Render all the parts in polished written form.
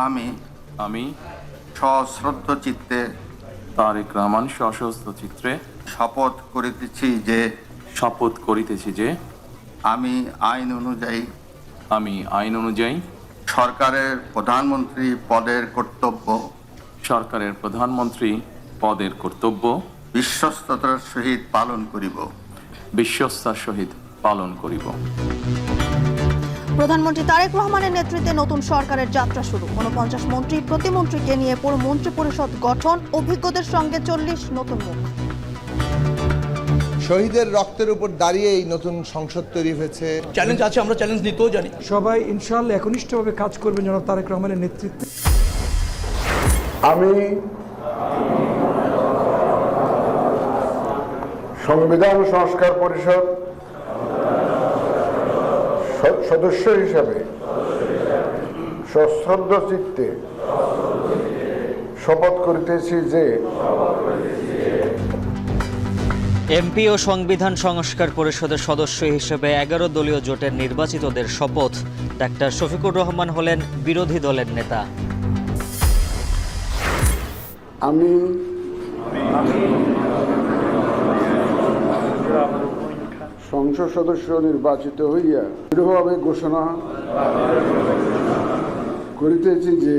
আমি সশ্রদ্ধ চিত্তে তারেক রহমান সশস্ত্র চিত্রে শপথ করিতেছি যে আমি আইন অনুযায়ী সরকারের প্রধানমন্ত্রী পদের কর্তব্য বিশ্বস্ততার সহিত পালন করিব। প্রধানমন্ত্রী তারেক রহমানের নেতৃত্বে নতুন সরকারের যাত্রা শুরু। 49 মন্ত্রী প্রতিমন্ত্রীকে নিয়ে পুরো মন্ত্রী পরিষদ গঠন, অভিজ্ঞদের সঙ্গে 40 নতুন মুখ। শহীদের রক্তের উপর দাঁড়িয়ে এই নতুন সংসদ তৈরি হয়েছে। চ্যালেঞ্জ আছে, আমরা চ্যালেঞ্জ নিতেও জানি। সবাই ইনশাআল্লাহ একনিষ্ঠভাবে কাজ করবেন জনাব তারেক রহমানের নেতৃত্বে। আমি সংবিধান সংস্কার পরিষদ সদস্য হিসাবে সশ্রদ্ধ চিত্তে শপথ করিতেছি যে এমপি ও সংবিধান সংস্কার পরিষদের সদস্য হিসেবে 11 দলীয় জোটের নির্বাচিতদের শপথ। ডাক্তার শফিকুর রহমান হলেন বিরোধী দলের নেতা। আমি সংসদ সদস্য নির্বাচিত হইয়া দৃঢ়ভাবে ঘোষণা করিতেছি যে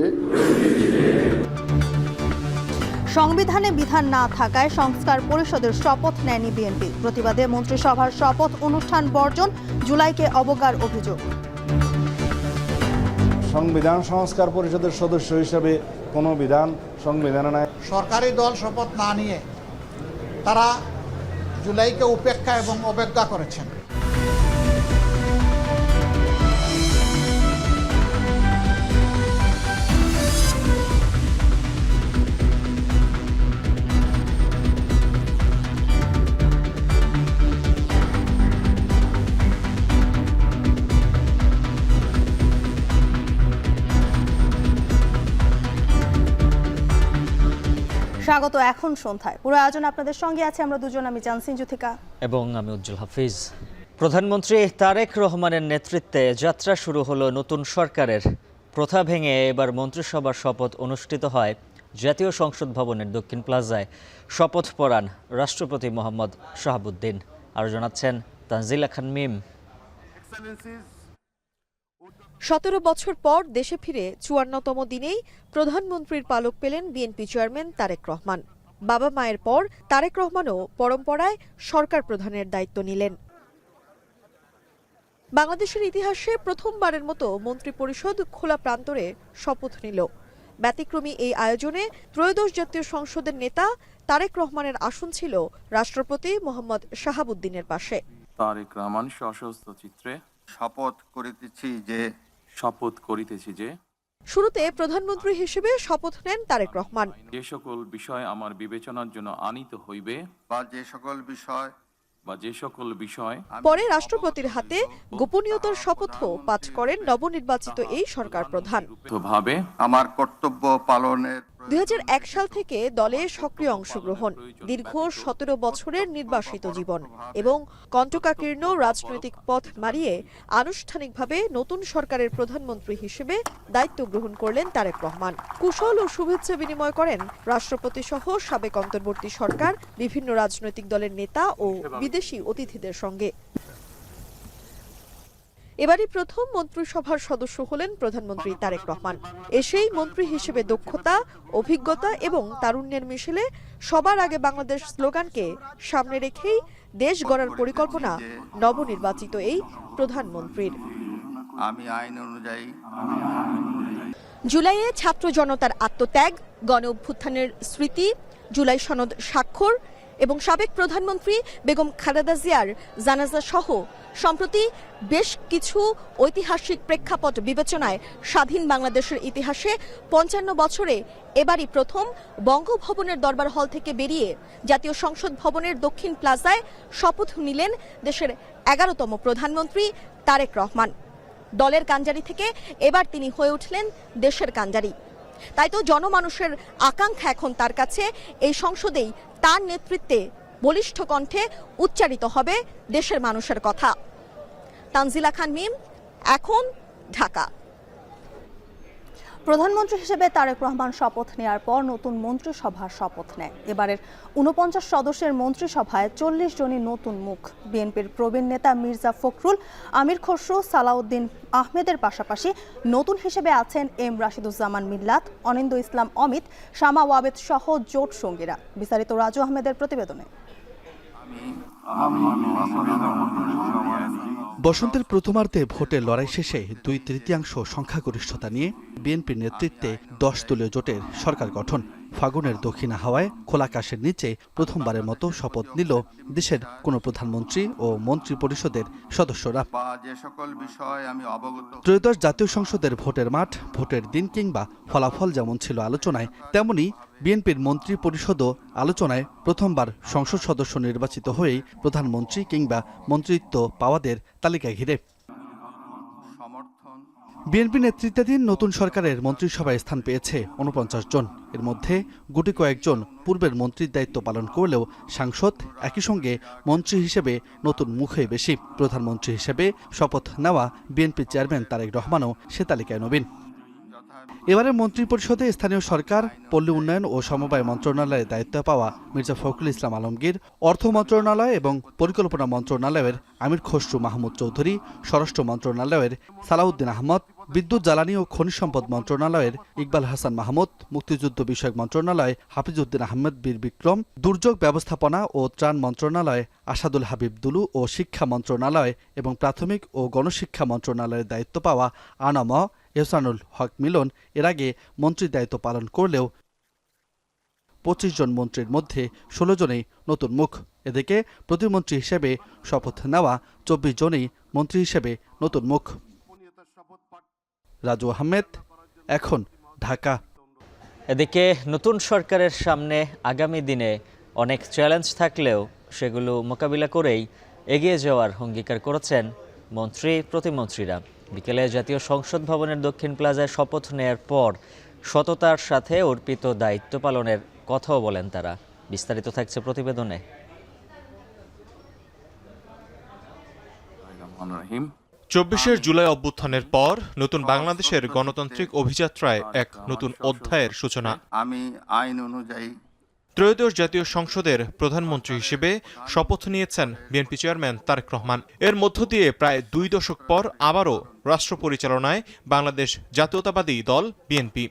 সংবিধানে বিধান না থাকায় সংস্কার পরিষদের শপথ নেয়নি বিএনপি। প্রতিবাদে মন্ত্রিসভার শপথ অনুষ্ঠান বর্জন, জুলাইকে অবজ্ঞার অভিযোগ। সংবিধান সংস্কার পরিষদের সদস্য হিসেবে কোনো বিধান সংবিধানে নাই। সরকারি দল শপথ না নিয়ে তারা জুলাইকে উপেক্ষা এবং অবজ্ঞা করেছেন। স্বাগত এখন সন্ধ্যায়। পুরো আয়োজন আপনাদের সঙ্গে আছে আমরা দুজন, আমি জানসিন জুথিকা এবং আমি উজ্জ্বল হাফিজ। প্রধানমন্ত্রী তারেক রহমানের নেতৃত্বে যাত্রা শুরু হলো নতুন সরকারের। প্রথা ভেঙে এবার মন্ত্রিসভার শপথ অনুষ্ঠিত হয় জাতীয় সংসদ ভবনের দক্ষিণ প্লাজায়। শপথ পড়ান রাষ্ট্রপতি মোহাম্মদ শাহাবুদ্দিন। আরও জানাচ্ছেন তানজিলা খান মিম। 17 বছর পর দেশে ফিরে 54তম দিনেই প্রধানমন্ত্রীর পালক পেলেন বিএনপি চেয়ারম্যান তারেক রহমান। বাবা মায়ের পর তারেক রহমানও পরম্পরায় সরকার প্রধানের দায়িত্ব নিলেন। বাংলাদেশের ইতিহাসে প্রথমবারের মতো মন্ত্রিপরিষদ খোলা প্রান্তরে শপথ নিল। ব্যতিক্রমী এই আয়োজনে ত্রয়োদশ জাতীয় সংসদের নেতা তারেক রহমানের আসন ছিল রাষ্ট্রপতি মোহাম্মদ শাহাবুদ্দিনের পাশে। তারেক রহমান সশস্ত্র চিত্রে শপথ করিতেছি যে শুরুতে প্রধানমন্ত্রী হিসেবে শপথ নেন তারেক রহমান। যে সকল বিষয় আমার বিবেচনার জন্য আনিত হইবে বা যে সকল বিষয় পরে রাষ্ট্রপতির হাতে গোপনীয়তার শপথও পাঠ করেন নবনির্বাচিত এই সরকার প্রধান। ভাবে আমার কর্তব্য পালনের 2001 সাল থেকে দলে সক্রিয় অংশগ্রহণ, দীর্ঘ 17 বছরের নির্বাসিত জীবন এবং কণ্টকাকীর্ণ রাজনৈতিক পথ মারিয়ে আনুষ্ঠানিকভাবে নতুন সরকারের প্রধানমন্ত্রী হিসেবে দায়িত্ব গ্রহণ করলেন তারেক রহমান। কুশল ও শুভেচ্ছা বিনিময় করেন রাষ্ট্রপতি সহ সাবেক অন্তর্বর্তী সরকার, বিভিন্ন রাজনৈতিক দলের নেতা ও বিদেশি অতিথিদের সঙ্গে। এবারই প্রথম মন্ত্রিসভার সদস্য হলেন প্রধানমন্ত্রী তারেক রহমান। এসেই মন্ত্রী হিসেবে দক্ষতা, অভিজ্ঞতা এবং তারুণ্যের মিশেলে সবার আগে বাংলাদেশ স্লোগানকে সামনে রেখেই দেশ গড়ার পরিকল্পনা নবনির্বাচিত এই প্রধানমন্ত্রীর। আমি আইন অনুযায়ী জুলাইয়ে ছাত্র জনতার আত্মত্যাগ, গণ অভ্যুত্থানের স্মৃতি, জুলাই সনদ স্বাক্ষর এবং সাবেক প্রধানমন্ত্রী বেগম খালেদা জিয়ার জানাজা সহ সম্প্রতি বেশ কিছু ঐতিহাসিক প্রেক্ষাপট বিবেচনায় স্বাধীন বাংলাদেশের ইতিহাসে 55 বছরে এবারই প্রথম বঙ্গভবনের দরবার হল থেকে বেরিয়ে জাতীয় সংসদ ভবনের দক্ষিণ প্লাজায় শপথ নিলেন দেশের 11তম প্রধানমন্ত্রী তারেক রহমান। দলের কান্ডারি থেকে এবার তিনি হয়ে উঠলেন দেশের কান্ডারি। তাই তো জনমানুষের আকাঙ্ক্ষা এখন তার কাছে এই সংসদেই তার নেতৃত্বে বলিষ্ঠ কণ্ঠে উচ্চারিত হবে দেশের মানুষের কথা। তানজিলা খান মিম, এখন, ঢাকা। প্রধানমন্ত্রী হিসেবে তারেক রহমান শপথ নেয়ার পর নতুন মন্ত্রিসভার শপথ নেয়। এবারের ৪৯ সদস্যের মন্ত্রিসভায় ৪০ জনই নতুন মুখ। বিএনপির প্রবীণ নেতা মির্জা ফখরুল, আমির খসরু, সালাউদ্দিন আহমেদের পাশাপাশি নতুন হিসেবে আছেন এম রাশিদুজ্জামান মিল্লাত, অনিন্দ ইসলাম অমিত, শামা ওয়াবেদ সহ জোট সঙ্গীরা। বিস্তারিত রাজু আহমেদের প্রতিবেদনে। বসন্তের প্রথমার্ধে ভোটের লড়াই শেষে ২/৩ সংখ্যাগরিষ্ঠতা নিয়ে বিএনপির নেতৃত্বে ১০ দলীয় জোটের সরকার গঠন। ফাগুনের দক্ষিণ হাওয়ায় খোলা আকাশের নিচে প্রথমবারের মতো শপথ নিল দেশের কোনো প্রধানমন্ত্রী ও মন্ত্রী পরিষদের সদস্যরা। ত্রয়োদশ জাতীয় সংসদের ভোটের মাঠ, ভোটের দিন কিংবা ফলাফল যেমন ছিল আলোচনায়, তেমনি বিএনপির মন্ত্রী পরিষদও আলোচনায়। প্রথমবার সংসদ সদস্য নির্বাচিত হয়েই প্রধানমন্ত্রী কিংবা মন্ত্রিত্ব পাওয়াদের তালিকা ঘিরে বিএনপি নেতৃত্বাধীন নতুন সরকারের মন্ত্রিসভায় স্থান পেয়েছে ৪৯ জন। এর মধ্যে গুটি কয়েকজন পূর্বের মন্ত্রীর দায়িত্ব পালন করলেও সাংসদ, একই সঙ্গে মন্ত্রী হিসেবে নতুন মুখই বেশি। প্রধানমন্ত্রী হিসেবে শপথ নেওয়া বিএনপি চেয়ারম্যান তারেক রহমানও সে তালিকায় নবীন। এবারের মন্ত্রিপরিষদে স্থানীয় সরকার, পল্লী উন্নয়ন ও সমবায় মন্ত্রণালয়ের দায়িত্ব পাওয়া মির্জা ফখরুল ইসলাম আলমগীর, অর্থ মন্ত্রণালয় এবং পরিকল্পনা মন্ত্রণালয়ের আমির খসরু মাহমুদ চৌধুরী, স্বরাষ্ট্র মন্ত্রণালয়ের সালাউদ্দিন আহমদ, বিদ্যুৎ জ্বালানি ও খনিজ সম্পদ মন্ত্রণালয়ের ইকবাল হাসান মাহমুদ, মুক্তিযুদ্ধ বিষয়ক মন্ত্রণালয় হাফিজউদ্দিন আহমেদ বীর বিক্রম, দুর্যোগ ব্যবস্থাপনা ও ত্রাণ মন্ত্রণালয় আসাদুল হাবিব দুলু ও শিক্ষা মন্ত্রণালয় এবং প্রাথমিক ও গণশিক্ষা মন্ত্রণালয়ের দায়িত্ব পাওয়া আনাম এহসানুল হক মিলন এর আগে মন্ত্রীর দায়িত্ব পালন করলেও ২৫ জন মন্ত্রীর মধ্যে ১৬ জনেই নতুন মুখ। এদিকে প্রতিমন্ত্রী হিসেবে শপথ নেওয়া ২৪ জনেই মন্ত্রী হিসেবে নতুন মুখ। রাজু আহমেদ, এখন, ঢাকা। এদিকে নতুন সরকারের সামনে আগামী দিনে অনেক চ্যালেঞ্জ থাকলেও সেগুলো মোকাবিলা করেই এগিয়ে যাওয়ার অঙ্গীকার করেছেন মন্ত্রী প্রতিমন্ত্রীরা। বিকেলে জাতীয় সংসদ ভবনের দক্ষিণ প্লাজায় শপথ নেয়ার পর সততার সাথে অর্পিত দায়িত্ব পালনের কথাও বলেন তারা। বিস্তারিত থাকছে প্রতিবেদনে। ২৪শে জুলাই অভ্যুত্থানের পর নতুন বাংলাদেশের গণতান্ত্রিক অভিযাত্রায় এক নতুন অধ্যায়ের সূচনা। আমি আইন অনুযায়ী ত্রয়োদশ জাতীয় সংসদের প্রধানমন্ত্রী হিসেবে শপথ নিয়েছেন বিএনপি চেয়ারম্যান তারেক রহমান। এর মধ্য দিয়ে প্রায় ২ দশক পর আবারও রাষ্ট্র পরিচালনায় বাংলাদেশ জাতীয়তাবাদী দল বিএনপি।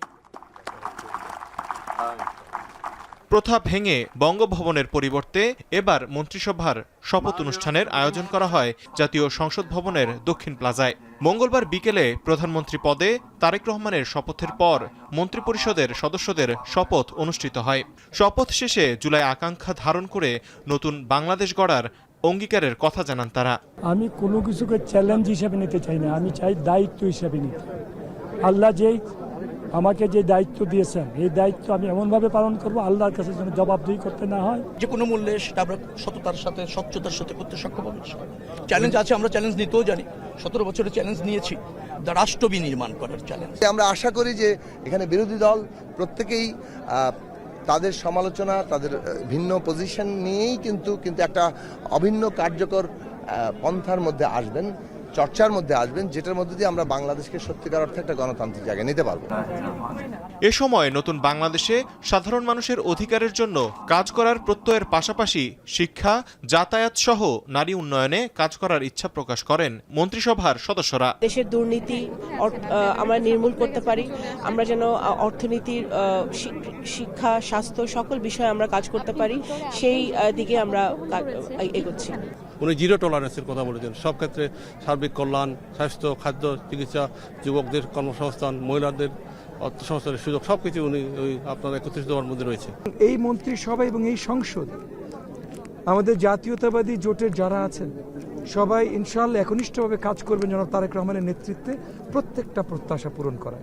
প্রথা ভেঙে বঙ্গভবনের পরিবর্তে এবার মন্ত্রিসভার শপথ অনুষ্ঠানের আয়োজন করা হয় জাতীয় সংসদ ভবনের দক্ষিণ প্লাজায়। মঙ্গলবার বিকেলে প্রধানমন্ত্রী পদে তারেক রহমানের শপথের পর মন্ত্রিপরিষদের সদস্যদের শপথ অনুষ্ঠিত হয়। শপথ শেষে জুলাই আকাঙ্ক্ষা ধারণ করে নতুন বাংলাদেশ গড়ার অঙ্গীকারের কথা জানান তারা। আমি কোনো কিছুকে চ্যালেঞ্জ হিসেবে নিতে চাই না, আমি চাই দায়িত্ব হিসেবে নিতে। আল্লাহ যেই আমাকে যে দায়িত্ব দিয়েছেন, এই দায়িত্ব আমি এমনভাবে পালন করব আল্লাহর কাছে যেন জবাবদিহি করতে না হয়। যে কোনো মূল্যে সেটা আমরা সততার সাথে, স্বচ্ছতার সাথে করতে সক্ষম হব। চ্যালেঞ্জ আছে, আমরা চ্যালেঞ্জ নিতেও জানি। ১৭ বছরের চ্যালেঞ্জ নিয়েছি, রাষ্ট্র বিনির্মাণ করার চ্যালেঞ্জ। আমরা আশা করি যে এখানে বিরোধী দল প্রত্যেকেই তাদের সমালোচনা, তাদের ভিন্ন পজিশন নিয়েই কিন্তু একটা অভিন্ন কার্যকর পন্থার মধ্যে আসবেন, চর্চার মধ্যে আসবেন, যেটার মধ্যে দিয়ে আমরা বাংলাদেশকে সত্যিকার অর্থে একটা গণতান্ত্রিক জায়গায় নিতে পারবো। এ সময় নতুন বাংলাদেশে সাধারণ মানুষের অধিকারের জন্য কাজ করার প্রত্যয়ের পাশাপাশি শিক্ষা, যাতায়াত সহ নারী উন্নয়নে কাজ করার ইচ্ছা প্রকাশ করেন মন্ত্রিসভার সদস্যরা। দেশের দুর্নীতি আমরা নির্মূল করতে পারি, আমরা যেন অর্থনীতির, শিক্ষা, স্বাস্থ্য সকল বিষয়ে আমরা কাজ করতে পারি, সেই দিকে আমরা এগোচ্ছি। উনি জিরো টলারেন্সের কথা বলেছেন। সব ক্ষেত্রে সার্বিক কল্যাণ, স্বাস্থ্য, খাদ্য, চিকিৎসা, যুবকদের কর্মসংস্থান, মহিলাদের অর্থসংস্থানের সুযোগ সবকিছু উনি আপনার ৩১ দফার মধ্যে রয়েছে। এই মন্ত্রিসভা এবং এই সংসদ আমাদের জাতীয়তাবাদী জোটের যারা আছেন সবাই ইনশাআল্লাহ একনিষ্ঠভাবে কাজ করবেন জনাব তারেক রহমানের নেতৃত্বে প্রত্যেকটা প্রত্যাশা পূরণ করা।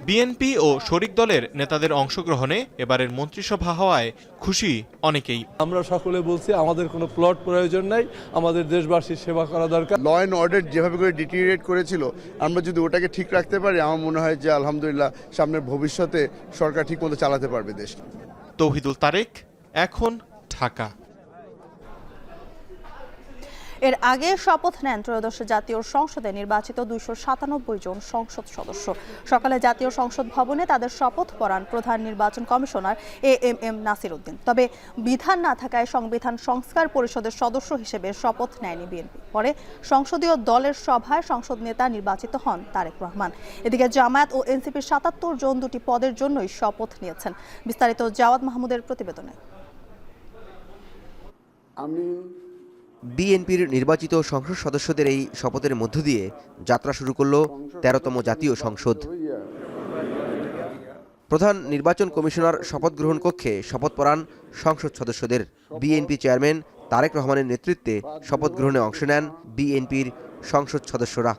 বিএনপি ও শরিক দলের নেতাদের অংশগ্রহণে এবারের মন্ত্রিসভা হওয়ায় খুশি অনেকেই। আমরা সকলে বলছি আমাদের কোনো প্লট প্রয়োজন নাই, আমাদের দেশবাসীর সেবা করা দরকার। ল অ্যান্ড অর্ডার যেভাবে করে ডিটেরিয়েট করেছিল, আমরা যদি ওটাকে ঠিক রাখতে পারি, আমার মনে হয় যে আলহামদুলিল্লাহ সামনের ভবিষ্যতে সরকার ঠিক মতো চালাতে পারবে দেশ। তৌহিদুল তারেক, এখন, ঢাকা। এর আগে শপথ নেন ত্রয়োদশ জাতীয় সংসদে নির্বাচিত 297 জন সংসদ সদস্য। সকালে জাতীয় সংসদ ভবনে তাদের শপথ পড়ান প্রধান নির্বাচন কমিশনার AMM নাসির উদ্দিন। তবে বিধান না থাকায় সংবিধান সংস্কার পরিষদের সদস্য হিসেবে শপথ নেয়নি বিএনপি। পরে সংসদীয় দলের সভায় সংসদ নেতা নির্বাচিত হন তারেক রহমান। এদিকে জামায়াত ও এনসিপির 77 জন দুটি পদের জন্যই শপথ নিয়েছেন। বিস্তারিত জাওয়াদ মাহমুদের প্রতিবেদনে। বিএনপির নির্বাচিত সংসদ সদস্যদের এই শপথের মধ্য দিয়ে যাত্রা শুরু করল 13তম জাতীয় সংসদ। প্রধান নির্বাচন কমিশনার শপথ গ্রহণ কক্ষে শপথ পড়ান সংসদ সদস্যদের। বিএনপি চেয়ারম্যান তারেক রহমানের নেতৃত্বে শপথ গ্রহণে অংশ নেন বিএনপির সংসদ সদস্যরা।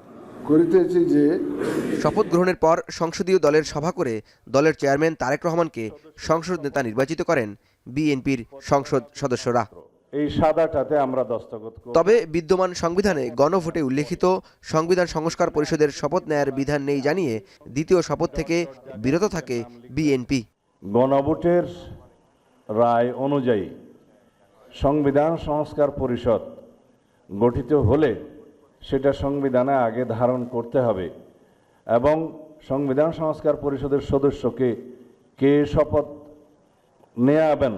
শপথ গ্রহণের পর সংসদীয় দলের সভা করে দলের চেয়ারম্যান তারেক রহমানকে সংসদ নেতা নির্বাচিত করেন বিএনপির সংসদ সদস্যরা। এই সাদাটাতে আমরা দস্তখত করব। তবে বিদ্যমান সংবিধানে গণভোটে উল্লেখিত সংবিধান সংস্কার পরিষদের শপথ নেয়ার বিধান নেই জানিয়ে দ্বিতীয় শপথ থেকে বিরত থাকে বিএনপি। গণভোটের রায় অনুযায়ী সংবিধান সংস্কার পরিষদ গঠিত হলে সেটা সংবিধানে আগে ধারণ করতে হবে এবং সংবিধান সংস্কার পরিষদের সদস্যকে কে শপথ নেয়াবেন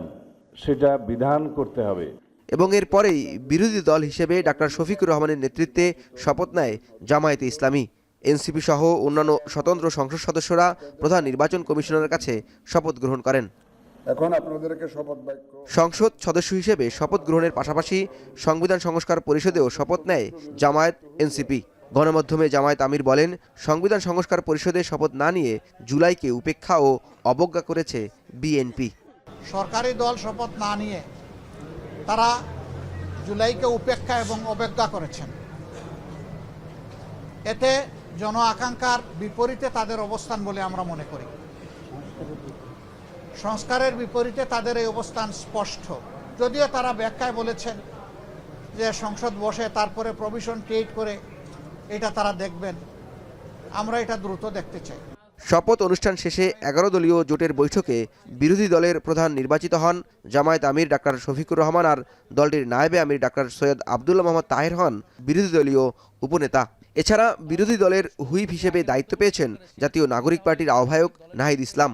সেটা বিধান করতে হবে। এবং এরপরেই বিরোধী দল হিসেবে ডাক্তার শফিকুর রহমানের নেতৃত্বে শপথ নেয় জামায়াতে ইসলামী। এনসিপি সহ অন্যান্য স্বতন্ত্র সংসদ সদস্যরা প্রধান নির্বাচন কমিশনারের কাছে শপথ গ্রহণ করেন। এখন আপনাদেরকে শপথ বাক্য সংসদ সদস্য হিসেবে শপথ গ্রহণের পাশাপাশি সংবিধান সংস্কার পরিষদেও শপথ নেয় জামায়াত এনসিপি। গণমাধ্যমে জামায়াত আমির বলেন, সংবিধান সংস্কার পরিষদে শপথ না নিয়ে জুলাইকে উপেক্ষা ও অবজ্ঞা করেছে বিএনপি। সরকারি দল শপথ না নিয়ে তারা জুলাইকে উপেক্ষা এবং অবজ্ঞা করেছেন। এতে জন আকাঙ্ক্ষার বিপরীতে তাদের অবস্থান বলে আমরা মনে করি। সংস্কারের বিপরীতে তাদের এই অবস্থান স্পষ্ট। যদিও তারা ব্যাখ্যায় বলেছেন যে সংসদ বসে তারপরে প্রভিশন ক্রিয়েট করে এটা তারা দেখবেন, আমরা এটা দ্রুত দেখতে চাই। শপথ অনুষ্ঠান শেষে 11 দলীয় জোটের বৈঠকে বিরোধী দলের প্রধান নির্বাচিত হন জামায়াত আমির ডাক্তার শফিকুর রহমান, আর দলটির নায়েবে আমির ডাক্তার সৈয়দ আবদুল্লাহ মোহাম্মদ তাহের হন বিরোধী দলীয় উপনেতা। এছাড়া বিরোধী দলের হুইপ হিসেবে দায়িত্ব পেয়েছেন জাতীয় নাগরিক পার্টির আহ্বায়ক নাহিদ ইসলাম।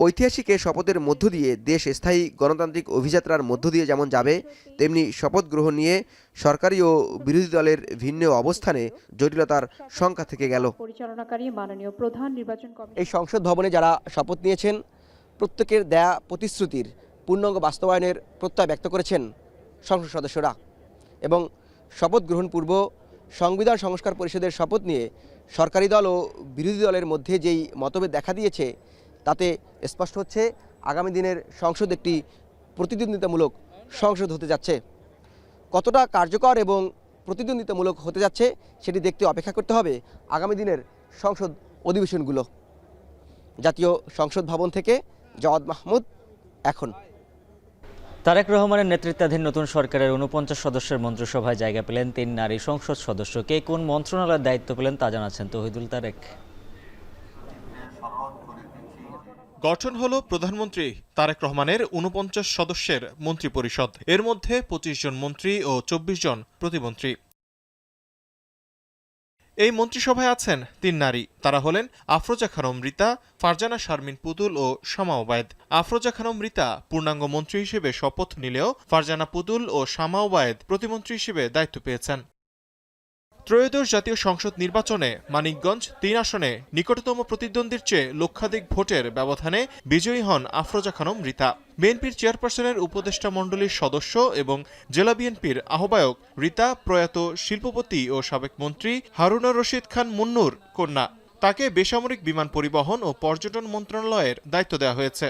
ঐতিহাসিক এ শপথের মধ্য দিয়ে দেশ স্থায়ী গণতান্ত্রিক অভিযাত্রার মধ্য দিয়ে যেমন যাবে, তেমনি শপথ গ্রহণ নিয়ে সরকারি ও বিরোধী দলের ভিন্ন অবস্থানে জটিলতার শঙ্কা থেকে গেল। এই সংসদ ভবনে যারা শপথ নিয়েছেন প্রত্যেকের দেয়া প্রতিশ্রুতির পূর্ণাঙ্গ বাস্তবায়নের প্রত্যয় ব্যক্ত করেছেন সংসদ সদস্যরা। এবং শপথ গ্রহণ পূর্ব সংবিধান সংস্কার পরিষদের শপথ নিয়ে সরকারি দল ও বিরোধী দলের মধ্যে যেই মতভেদ দেখা দিয়েছে তাতে স্পষ্ট হচ্ছে আগামী দিনের সংসদ একটি প্রতিদ্বন্দ্বিতামূলক সংসদ হতে যাচ্ছে। কতটা কার্যকর এবং প্রতিদ্বন্দ্বিতামূলক হতে যাচ্ছে সেটি দেখতে অপেক্ষা করতে হবে আগামী দিনের সংসদ অধিবেশনগুলো। জাতীয় সংসদ ভবন থেকে জাওয়াদ মাহমুদ, এখন। তারেক রহমানের নেতৃত্বাধীন নতুন সরকারের 49 সদস্যের মন্ত্রিসভায় জায়গা পেলেন 3 নারী সংসদ সদস্য। কে কোন মন্ত্রণালয়ের দায়িত্ব পেলেন তা জানাচ্ছেন তৌহিদুল তারেক। গঠন হলো প্রধানমন্ত্রী তারেক রহমানের 49 সদস্যের মন্ত্রিপরিষদ। এর মধ্যে 25 জন মন্ত্রী ও 24 জন প্রতিমন্ত্রী। এই মন্ত্রিসভায় আছেন 3 নারী। তারা হলেন আফরোজা খানম রিতা, ফারজানা শারমিন পুতুল ও শামা ওবায়েদ। আফরোজা খানম রিতা পূর্ণাঙ্গ মন্ত্রী হিসেবে শপথ নিলেও ফারজানা পুতুল ও শামা ওবায়েদ প্রতিমন্ত্রী হিসেবে দায়িত্ব পেয়েছেন। ত্রয়োদশ জাতীয় সংসদ নির্বাচনে মানিকগঞ্জ 3 আসনে নিকটতম প্রতিদ্বন্দ্বীর চেয়ে লক্ষাধিক ভোটের ব্যবধানে বিজয়ী হন আফরোজা খানম রিতা। বিএনপির চেয়ারপারসনের উপদেষ্টা মণ্ডলীর সদস্য এবং জেলা বিএনপির আহ্বায়ক রিতা প্রয়াত শিল্পপতি ও সাবেক মন্ত্রী হারুনুর রশিদ খান মুন্নুর কন্যা। তাকে বেসামরিক বিমান পরিবহন ও পর্যটন মন্ত্রণালয়ের দায়িত্ব দেওয়া হয়েছে।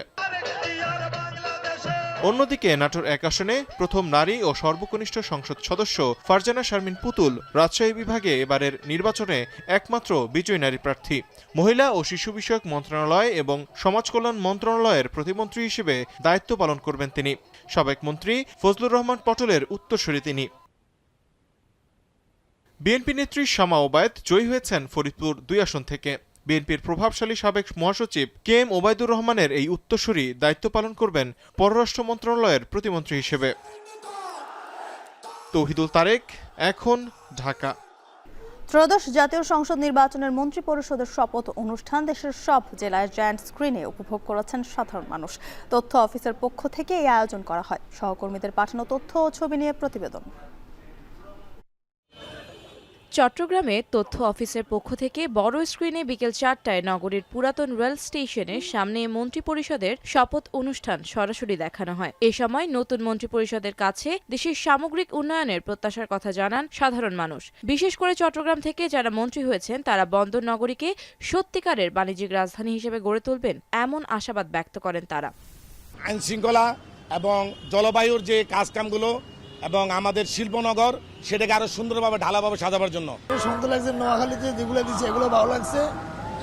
অন্যদিকে নাটোর 1 আসনে প্রথম নারী ও সর্বকনিষ্ঠ সংসদ সদস্য ফারজানা শারমিন পুতুল রাজশাহী বিভাগে এবারের নির্বাচনে একমাত্র বিজয়ী নারী প্রার্থী। মহিলা ও শিশু বিষয়ক মন্ত্রণালয় এবং সমাজ কল্যাণ মন্ত্রণালয়ের প্রতিমন্ত্রী হিসেবে দায়িত্ব পালন করবেন তিনি। সাবেক মন্ত্রী ফজলুর রহমান পটলের উত্তরসূরি তিনি। বিএনপি নেত্রী শামা ওবায়েদ জয়ী হয়েছেন ফরিদপুর 2 আসন থেকে। বিএনপির প্রভাবশালী সাবেক মহাসচিব KM ওবায়দুর রহমানের এই উত্তরসূরি দায়িত্ব পালন করবেন পররাষ্ট্র মন্ত্রণালয়ের প্রতিমন্ত্রী হিসেবে। তৌহিদুল তারেক, এখন, ঢাকা। ত্রয়োদশ জাতীয় সংসদ নির্বাচনের মন্ত্রিপরিষদের শপথ অনুষ্ঠান দেশের সব জেলায় জায়ান্ট স্ক্রিনে উপভোগ করেছেন সাধারণ মানুষ। তথ্য অফিসের পক্ষ থেকে এই আয়োজন করা হয়। সহকর্মীদের পাঠানো তথ্য ও ছবি নিয়ে প্রতিবেদন। চট্টগ্রামে তথ্য অফিসের পক্ষ থেকে বড় স্ক্রিনে বিকেল 4টায় নগরীর পুরাতন রেল স্টেশনের সামনে মন্ত্রিপরিষদের শপথ অনুষ্ঠান সরাসরি দেখানো হয়। এ সময় নতুন মন্ত্রিপরিষদের কাছে দেশের সামগ্রিক উন্নয়নের প্রত্যাশার কথা জানান সাধারণ মানুষ। বিশেষ করে চট্টগ্রাম থেকে যারা মন্ত্রী হয়েছেন তারা বন্দর নগরীকে সত্যিকারের বাণিজ্যিক রাজধানী হিসেবে গড়ে তুলবেন এমন আশাবাদ ব্যক্ত করেন তারা। আইন শৃঙ্খলা এবং জলবায়ুর যে কাজকামগুলো এবং আমাদের শিল্পনগর সেটাকে আরো সুন্দরভাবে ঢালাভাবে সাজাবার জন্য সুন্দর লাগছে। নোয়াখালীতে যেগুলো দিচ্ছে এগুলো ভালো লাগছে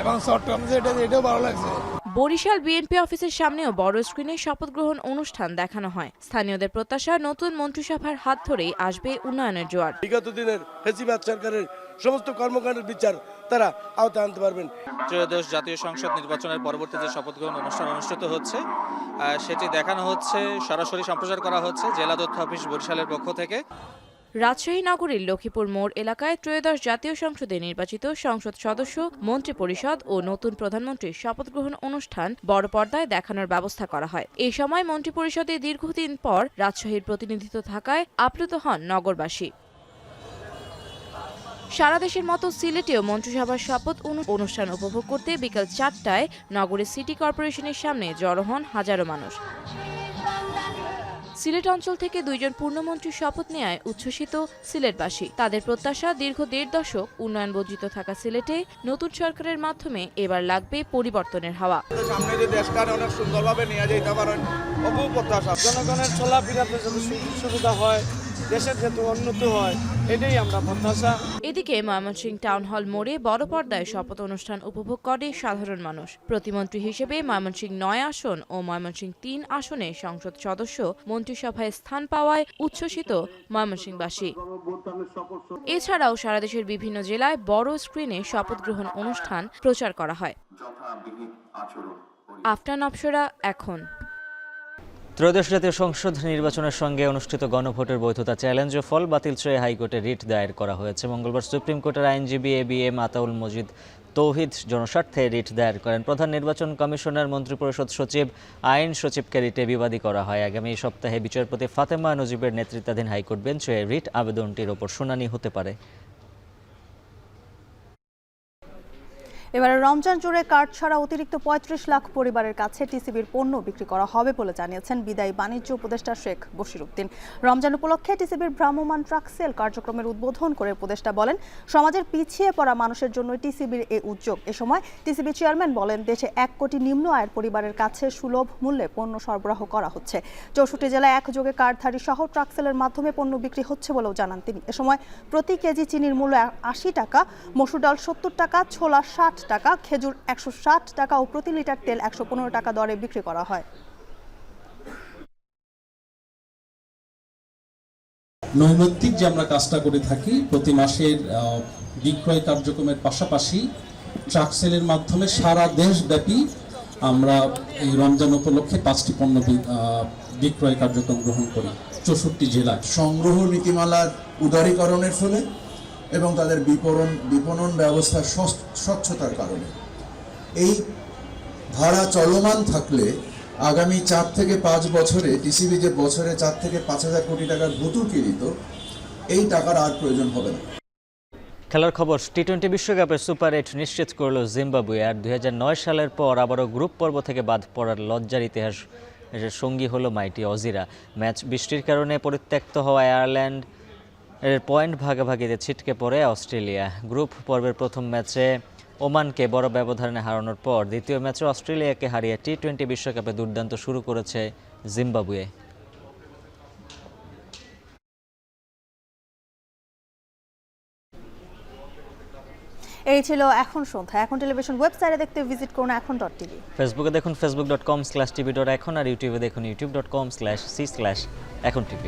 এবং চট্টগ্রাম এটাও ভালো লাগছে। বরিশাল বিএনপি অফিসের সামনেও বড় স্ক্রিনে শপথ গ্রহণ অনুষ্ঠান দেখানো হয়। স্থানীয়দের প্রত্যাশা নতুন মন্ত্রিসভার হাত ধরেই আসবে উন্নয়নের জোয়ার। বিগত দিনের ফ্যাসিবাদ সরকারের সমস্ত কর্মকাণ্ডের বিচার তারা আওতায় আনতে পারবেন। ত্রয়োদশ জাতীয় সংসদ নির্বাচনের পরবর্তী যে শপথ গ্রহণ অনুষ্ঠান অনুষ্ঠিত হচ্ছে সেটি দেখানো হচ্ছে, সরাসরি সম্প্রচার করা হচ্ছে জেলা তথ্য অফিস বরিশালের পক্ষ থেকে। রাজশাহী নগরীর লক্ষ্মীপুর মোড় এলাকায় ত্রয়োদশ জাতীয় সংসদে নির্বাচিত সংসদ সদস্য, মন্ত্রিপরিষদ ও নতুন প্রধানমন্ত্রীর শপথ গ্রহণ অনুষ্ঠান বড় পর্দায় দেখানোর ব্যবস্থা করা হয়। এই সময় মন্ত্রিপরিষদে দীর্ঘদিন পর রাজশাহীর প্রতিনিধিত্ব থাকায় আপ্লুত হন নগরবাসী। সারা দেশের মতো সিলেটেও মন্ত্রিসভার শপথ অনুষ্ঠান উপভোগ করতে বিকেল 4টায় নগরের সিটি কর্পোরেশনের সামনে জড়ো হন হাজারো মানুষ। সিলেট অঞ্চল থেকে 2 জন পূর্ণমন্ত্রীর শপথ নেয় উচ্ছ্বসিত সিলেটবাসী। তাদের প্রত্যাশা দীর্ঘ 1.5 দশক উন্নয়ন বঞ্চিত থাকা সিলেটে নতুন সরকারের মাধ্যমে এবার লাগবে পরিবর্তনের হাওয়া। সামনে যে দেশটা অনেক সুন্দরভাবে নিয়ে যেতে পারেন অপু প্রত্যাশা। জনগণের চলাফেরাতে যাতে সুবিধা হয়, দেশের যাতে উন্নতি হয়, এটাই আমরা প্রত্যাশা। এদিকে ময়মনসিংহ টাউন হল মোড়ে বড় পর্দায় শপথ অনুষ্ঠান উপভোগ করে সাধারণ মানুষ। প্রতিমন্ত্রী হিসেবে ময়মনসিংহ 9 আসন ও ময়মনসিংহ 3 আসনে সংসদ সদস্য মন্ত্রিসভায় স্থান পাওয়ায় উচ্ছ্বসিত ময়মনসিংহবাসী। এছাড়াও সারা দেশের বিভিন্ন জেলায় বড় স্ক্রিনে শপথ গ্রহণ অনুষ্ঠান প্রচার করা হয়। আফটান অপসরা, এখন। ত্রয়োদশ জাতীয় সংসদ নির্বাচনের সঙ্গে অনুষ্ঠিত গণভোটের বৈধতা চ্যালেঞ্জ ও ফল বাতিল চেয়ে হাইকোর্টে রিট দায়ের করা হয়েছে। মঙ্গলবার সুপ্রিম কোর্টের আইনজীবী এবিএম আতাউল মজিদ তৌহিদ জনস্বার্থে রিট দায়ের করেন। প্রধান নির্বাচন কমিশনার, মন্ত্রিপরিষদ সচিব, আইন সচিবকে রিটে বিবাদী করা হয়। আগামী সপ্তাহে বিচারপতি ফাতেমা নজিবের নেতৃত্বাধীন হাইকোর্ট বেঞ্চে রিট আবেদনটির ওপর শুনানি হতে পারে। এবারে রমজান জুড়ে কার্ড ছাড়া অতিরিক্ত 35 লাখ পরিবারের কাছে টিসিবির পণ্য বিক্রি করা হবে বলে জানিয়েছেন বিদায়ী বাণিজ্য উপদেষ্টা শেখ বশিরউদ্দিন। রমজান উপলক্ষে টিসিবির ভ্রাম্যমাণ ট্রাক সেল কার্যক্রমের উদ্বোধন করে উপদেষ্টা বলেন, সমাজের পিছিয়ে পড়া মানুষের জন্য টিসিবির এই উদ্যোগ। এ সময় টিসিবি চেয়ারম্যান বলেন, দেশে 1 কোটি নিম্ন আয়ের পরিবারের কাছে সুলভ মূল্যে পণ্য সরবরাহ করা হচ্ছে। 64 জেলায় একযোগে কার্ডধারী সহ ট্রাক সেলের মাধ্যমে পণ্য বিক্রি হচ্ছে বলেও জানান তিনি। এ সময় প্রতি কেজি চিনির মূল্য 80 টাকা, মসুর ডাল 70 টাকা, ছোলা 60 টাকা, খেজুর 160 টাকা ও প্রতি লিটার তেল 115 টাকা দরে বিক্রি করা হয়। নৈমিত্তিক যে আমরা কাজটা করে থাকি, প্রতি মাসের বিক্রয় কার্যক্রমের পাশাপাশি ট্রাক সেলের মাধ্যমে সারা দেশব্যাপী আমরা এই রমজান উপলক্ষে 5টি পণ্য বিক্রয় কার্যক্রম গ্রহণ করি 64 জেলায়। সংগ্রহ নীতিমালার উদারীকরণের ফলে এবং তাদের বিপণন ব্যবস্থার স্বচ্ছতার কারণে এই ধারা চলমান থাকলে আগামী 4 থেকে 5 বছরে টিসিবি যে বছরে 4 থেকে 5,000 কোটি টাকার ভর্তুকি দিত, এই টাকার আর প্রয়োজন হবে না। খেলার খবর, টি-20 বিশ্বকাপের সুপার 8 নিশ্চিত করল জিম্বাবুয়ে। আর 2009 সালের পর আবারও গ্রুপ পর্ব থেকে বাদ পড়ার লজ্জার ইতিহাস সঙ্গী হলো মাইটি অজিরা। ম্যাচ বৃষ্টির কারণে পরিত্যক্ত হওয়া আয়ারল্যান্ড এর পয়েন্ট ভাগাভাগিতে ছিটকে পড়ে অস্ট্রেলিয়া। গ্রুপ পর্বের প্রথম ম্যাচে ওমানকে বড় ব্যবধানে হারানোর পর দ্বিতীয় ম্যাচে অস্ট্রেলিয়াকে হারিয়ে টি-20 বিশ্বকাপে দুর্দান্ত শুরু করেছে জিম্বাবুয়ে। এই ছিল এখন সন্ধ্যা। এখন টেলিভিশন ওয়েবসাইটে দেখতে ভিজিট করুন এখন.tv। ফেসবুকে দেখুন facebook.com/tv.এখন আর ইউটিউবে দেখুন youtube.com/c/echontv।